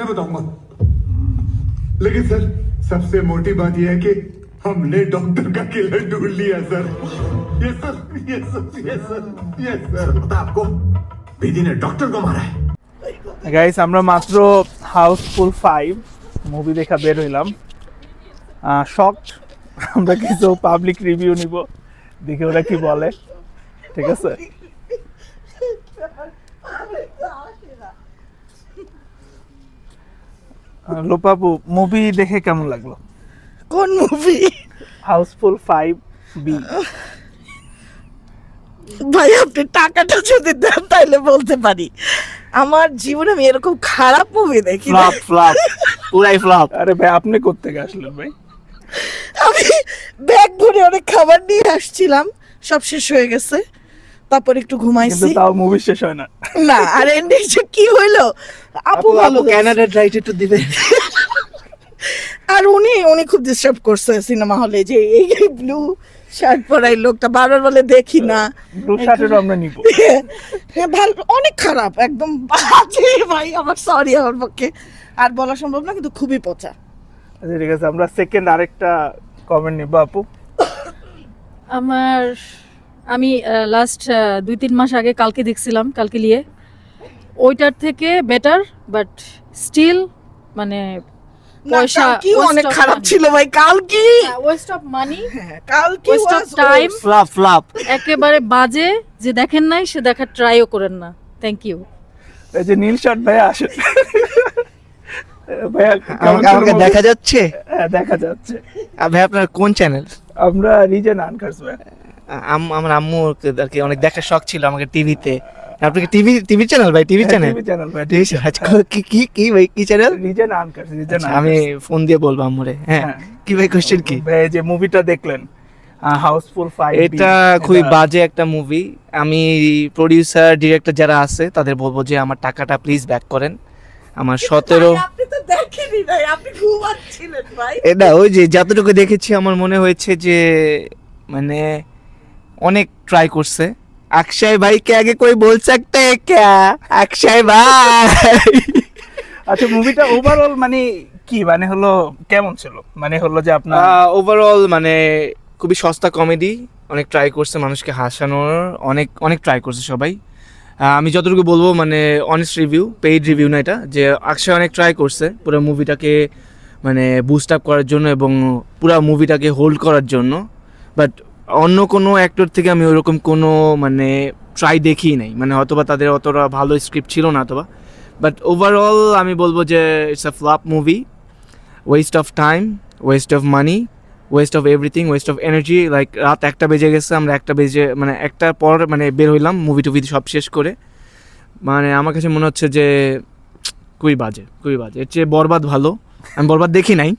मैं बताऊंगा। लेकिन सर सबसे मोटी बात यह है कि हमने डॉक्टर का किलर ढूंढ लिया सर। ये सर ये सर ये सर ये सर पता आपको बेदी ने डॉक्टर को मारा है। গাইস আমরা মাত্র হাউসফুল 5 মুভি দেখা বের হইলাম। শকড, আমরা কিছু পাবলিক রিভিউ নিব, দেখে ওরা কি বলে। ঠিক আছে, লোপাপু মুভি দেখে কেমন লাগলো? কোন মুভি? Housefull 5B। ভাই আপনি টাকাটা যদি দেন তাহলে বলতে পারি। আমার জীবনে আমি এরকম খারাপ মুভি দেখি না। ফ্লপ পুরাই ফ্লপ। আরে ভাই আপনি কোত্থেকে আসলেন ভাই? আমি ব্যাগ ভরে অনেক খাবার নিয়ে আসছিলাম, সব শেষ হয়ে গেছে, তারপর একটু ঘুমাইছি। কিন্তু তাও মুভি শেষ হয় না। না আর এন্ডিং যে কি হইলো, আপু ভালো কানাডা রাইট একটু দিবেন। আর উনি খুব ডিস্টার্ব করছে সিনেমা হলে, যে এই ব্লু শার্ট পরাই লোকটা বারবার বলে দেখি না। ব্লু শার্টের আমরা নিব। হ্যাঁ ভালো, অনেক খারাপ, একদম বাজে ভাই। আমার সরি, আমার পক্ষে আর বলা সম্ভব না, কিন্তু খুবই পচা। আচ্ছা ঠিক আছে, আমরা সেকেন্ড আরেকটা কমেন্ট নিব। আপু আমি লাস্ট 2-3 মাস আগে কালকে দেখছিলাম, কালকে লিয়ে ওইটার থেকে বেটার, বাট স্টিল মানে পয়সা কি অনেক খারাপ ছিল ভাই। কালকে ওয়েস্ট অফ মানি, কালকে ওয়েস্ট অফ টাইম, ফ্লপ একেবারে বাজে। যে দেখেন নাই সে দেখার ট্রাইও করেন না। Thank you. এই যে নীল শার্ট ভাই আসে। ভাই আমাকে দেখা যাচ্ছে? হ্যাঁ দেখা যাচ্ছে। ভাই আপনার কোন চ্যানেল? আমরা রিজন আনকার্স ভাই। আমার আম্মু আর কি অনেক দেখার শখ ছিল আমাকে টিভিতে। আপনি কি টিভি চ্যানেল ভাই? টিভি চ্যানেল ভাই। কি ভাই কি চ্যানেল? রিজন আনকার্স। আমি ফোন দিয়ে বলবো আম্মুরে। হ্যাঁ কি ভাই কোশ্চেন কি? ভাই যে মুভিটা দেখলেন হাউসফুল 5, এটা খুবই বাজে একটা মুভি। আমি প্রোডিউসার ডিরেক্টর যারা আছে তাদের বলবো যে আমার টাকাটা প্লিজ ব্যাক করেন। আমার 17 আপনি তো দেখেনই নাই, আপনি ঘুমাচ্ছিলেন ভাই। এটা ওই যে যতটুকু দেখেছি আমার মনে হয়েছে যে মানে অনেক ট্রাই করছে। अक्षय भाई के आगे कोई बोल सकते हैं क्या? अक्षय भाई। আচ্ছা মুভিটা ওভারঅল মানে কি মানে হলো কেমন ছিল? মানে হলো যে আপনার ওভারঅল মানে খুবই সস্তা কমেডি, অনেক ট্রাই করছে মানুষকে হাসানোর, অনেক অনেক ট্রাই করছে সবাই। আমি যতটুকু বলবো মানে অনেস্ট রিভিউ, পেইড রিভিউ না এটা, যে অক্ষয় অনেক ট্রাই করছে পুরো মুভিটাকে মানে বুস্ট আপ করার জন্য এবং পুরো মুভিটাকে হোল্ড করার জন্য। বাট অন্য কোনো অ্যাক্টর থেকে আমি ওরকম কোনো মানে ট্রাই দেখি নাই, মানে অথবা তাদের অতটা ভালো স্ক্রিপ্ট ছিল না অথবা। বাট ওভারঅল আমি বলবো যে it's a flop movie, West of time, West of money, West of everything, West of energy. Like রাত 1টা বেজে গেছে, আমরা 1টা বেজে মানে 1টার পর মানে বের হইলাম মুভি টুভি সব শেষ করে। মানে আমার কাছে মনে হচ্ছে যে খুবই বাজে, খুবই বাজে। এর চেয়ে বরবাদ ভালো। আমি বরবাদ দেখি নাই,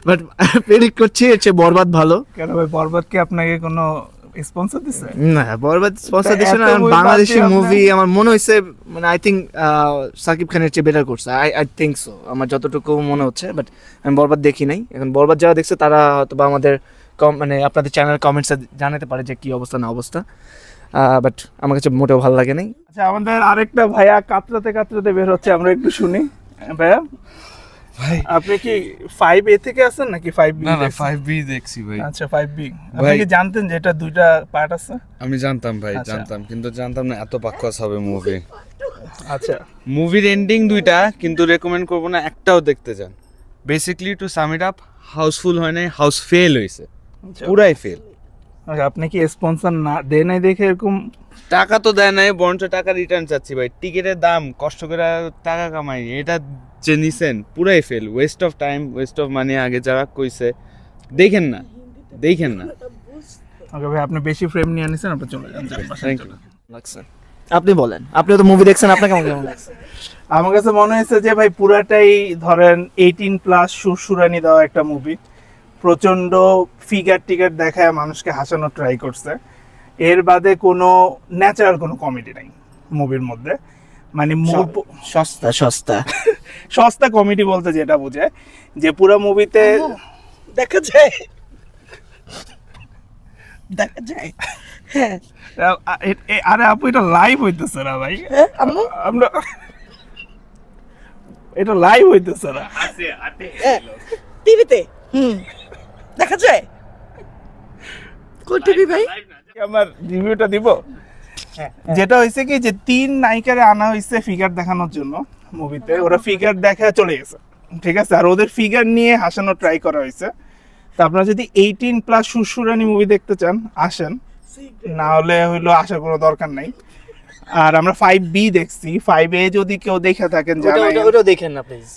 বাট প্রেডিক্ট করছি এর চেয়ে বরবাদ ভালো। কেন ভাই বরবাদ কি আপনাকে কোনো স্পন্সর দিছে? না বরবাদ স্পন্সর দিছে না, বাংলাদেশি মুভি আমার মনে হইছে মানে আই থিঙ্ক সাকিব খানের চেয়ে বেটার করছে। আই থিঙ্ক সো, আমার যতটুকু মনে হচ্ছে। বাট আমি বরবাদ দেখি নাই। এখন বরবাদ যারা দেখছে তারা হয়তো বা আমাদের মানে আপনাদের চ্যানেল কমেন্টসে জানাতে পারে যে কি অবস্থা না অবস্থা। বাট আমার কাছে মোটেও ভালো লাগে নাই। আচ্ছা আমাদের আরেকটা ভাইয়া কাতরাতে বের হচ্ছে, আমরা একটু শুনি। ভাইয়া ভাই আপনি কি 5A থেকে আছেন নাকি 5B? না 5B দেখছি ভাই। আচ্ছা 5B। আপনি কি জানতেন যে এটা দুইটা পার্ট আছে? আমি জানতাম ভাই, জানতাম, কিন্তু জানতাম না এত বাক্যাস হবে মুভি। আচ্ছা মুভির এন্ডিং দুইটা, কিন্তু রেকমেন্ড করব না একটাও দেখতে যান। Basically to sum it up, house full হয় নাই, হাউস ফেল হইছে, পুরাই ফেল। আচ্ছা আপনি কি স্পন্সর না দেয় নাই দেখে এরকম? টাকা তো দেয় নাই, বরঞ্চ টাকা রিটার্ন চাচ্ছি ভাই। টিকিটের দাম কষ্ট করে টাকা কামাই, এটা যে নিছেন পুরাই fail, West of time, West of money. আগে যারা কইছে দেখেন না। ওকে ভাই আপনি বেশি ফ্রেম নিয়ে আনিছেন, আপনি চলে যান। Thank you. লাগছে আপনি বলেন, আপনি তো মুভি দেখছেন, আপনার কেমন লাগছে? আমার কাছে মনে হয়েছে যে ভাই পুরাটাই ধরেন 18+ সুরসুরানি দেওয়া একটা মুভি। প্রচন্ড ফিগার টিগার দেখায় মানুষকে হাসানোর ট্রাই করছে। এর বাদে কোনো ন্যাচারাল কোনো কমেডি নাই মুভির মধ্যে। মানে সস্তা কমেডি বলতে যেটা বোঝায় যে পুরো মুভিতে দেখা যায়। হ্যাঁ আরে আপু এটা লাইভ হইতেছে না ভাই। আমরা এটা লাইভ হইতেছে না। টিভিতে দেখা যায় কোন টিভি ভাই? আমার রিভিউটা দিব। যেটা হয়েছে কি যে 3 নায়িকারে আনা হয়েছে ফিগার দেখানোর জন্য মুভিতে, ওরা ফিগার দেখা চলে গেছে, ঠিক আছে, আর ওদের ফিগার নিয়ে হাসানো ট্রাই করা হয়েছে। তো আপনারা যদি 18+ সুরসুরানি মুভি দেখতে চান আসেন, না হলে হইলো আসার কোনো দরকার নাই। আর আমরা 5B দেখছি, 5A যদি কেউ দেখে থাকেন জানাই, ওটাও দেখেন না প্লিজ,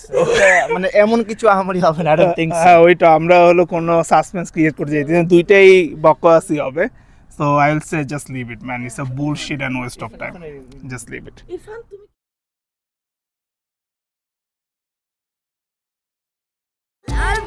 মানে এমন কিছু আমারই হবে না, আই ডোন্ট থিংক সো। ওইটা আমরা হলো কোনো সাসপেন্স ক্রিয়েট করতে চাইছি না, দুইটাই বকওয়াসি হবে। So I will say just leave it, man. It's a bullshit and waste of time. Just leave it. Irfan তুমি লাল